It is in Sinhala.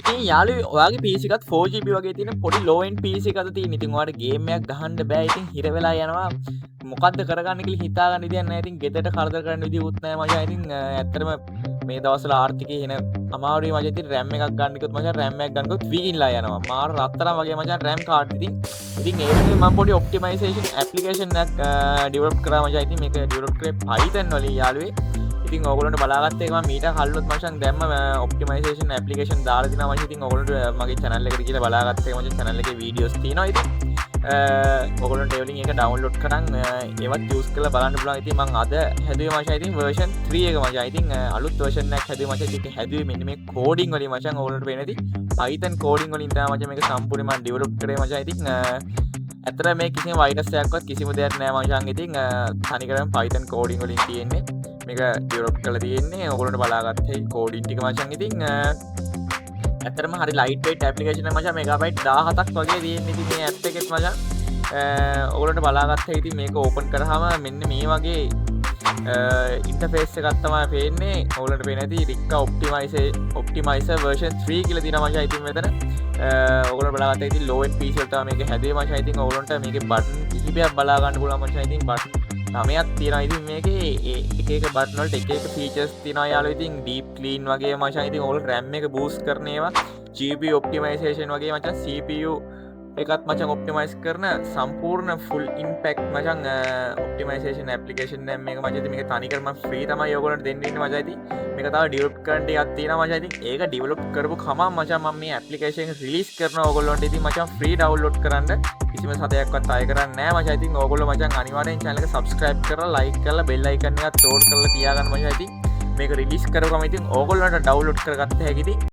ඉතින් යාළුවෝ ඔයාගේ PC එකත් 4GB වගේ තියෙන පොඩි low end PC එකක් තියෙන. ඉතින් ඔයාලට ගේම් එකක් ගහන්න බෑ. ඉතින් හිර වෙලා යනවා. මොකද්ද කරගන්න කියලා හිතා ගන්න විදියක් නැහැ. ඉතින් ගෙදරට කරදර කරන්න විදියකුත් නැහැ මචං. ඉතින් ඇත්තටම මේ දවස්වල ආර්ථිකය එන අමාරුයි මචං. ඉතින් RAM එකක් ගන්න කිව්වොත් මචං RAM එකක් ගන්නකොත් වීගින්ලා යනවා. මාර රත්තරන් වගේ මචං RAM කාඩ් ඉතින් ඒ වෙනුවෙන් මම පොඩි ඔප්ටිමයිසේෂන් ඇප්ලිකේෂන් එකක් ඩෙවලොප් කරා මචං. ඉතින් මේක ඩෙවලොප් කරේ Python වලින් යාළුවේ. ඉතින් ඔයගොල්ලන්ට බලාගත්ත එක මම මීට කලිනුත් මචං දැම්ම ඔප්ටිමයිසේෂන් ඇප්ලිකේෂන් දාලා දිනවා මචං. ඉතින් ඔයගොල්ලන්ට මගේ channel එකට ගිහලා බලාගත්ත එක මචං channel එකේ වීඩියෝස් තියෙනවා. ඉතින් ඔයගොල්ලන්ට ඒ වලින් ඒක ඩවුන්ලෝඩ් කරන් ඒවත් යූස් කරලා බලන්න පුළුවන්. ඉතින් මම අද හැදුවේ මචං ඉතින් version 3 එක මචං. ඉතින් අලුත් version එකක් හැදුවේ මචං. ඉතින් හැදුවේ මෙන්න මේ coding වලින් මචං. ඔයගොල්ලන්ට පේන ඉතින් Python coding වලින් තමයි මචං මේක සම්පූර්ණයෙන් මම ඩෙවලොප් කරේ මචං. ඉතින් ඇත්තට මේ කිසිම වයිරස් එකක්වත් කිසිම දෙයක් නෑ මචං. ඉතින් තනිකරම Python coding වලින් තියෙන්නේ. මේක ඩෙවලොප් කරලා තියෙන්නේ ඔයගොල්ලෝට බලාගත්තේ කෝඩින් ටික මචං. ඉතින් ඇත්තටම හරි ලයිට් වෙයිට් ඇප්ලිකේෂන් එක මචං. මෙගාබයිට් 17ක් වගේ තියෙන්නේ. ඉතින් මේ ඇප් එකෙත් මචං ඔයගොල්ලෝට බලාගත්තා. ඉතින් මේක ඕපන් කරාම මෙන්න මේ වගේ ඉන්ටර්ෆේස් එකක් තමයි පේන්නේ. ඔයගොල්ලන්ට පේන ඇති රික්කා ඔප්ටිමයිසර් version 3 කියලා තියෙනවා මචං. ඉතින් මෙතන ඔයගොල්ලෝ බලාගත්තා. ඉතින් low end PC වල තමයි මේක හැදුවේ මචං. ඉතින් ඔයගොල්ලන්ට මේකේ බටන් කිහිපයක් බලා ගන්න පුළුවන් මචං. ඉතින් බටන් 9ක් තියෙනවා. ඉතින් මේකේ එක බටන් වලට එක ෆීචර්ස් තියෙනවා යාළුවෝ. ඉතින් deep clean වගේ මචං. ඉතින් ඔයගොල්ලෝ RAM එක boost කරන ඒවා, GPU optimization වගේ මචං, CPU එකත් මචං ඔප්ටිමයිස් කරන සම්පූර්ණ full impact මචං optimization application එක මේක මචං. ඉතින් මේක තනිකරම free තමයි ඔයගොල්ලන්ට දෙන්න ඉන්නේ මචං. ඉතින් මේක තව develop කරන්න එකක් තියෙනවා මචං. ඉතින් ඒක develop කරපු කමම මචං මම මේ application එක release කරනවා ඔයගොල්ලන්ට. ඉතින් මචං free download කරන්න කිසිම සතයක්වත් අය කරන්නේ නැහැ මචං. ඉතින් ඔයගොල්ලෝ මචං අනිවාර්යෙන් channel එක subscribe කරලා like කරලා bell icon එකත් on කරලා තියාගන්න මචං. ඉතින් මේක release කරපුවම ඉතින් ඔයගොල්ලන්ට download කරගත්ත හැකි. ඉතින්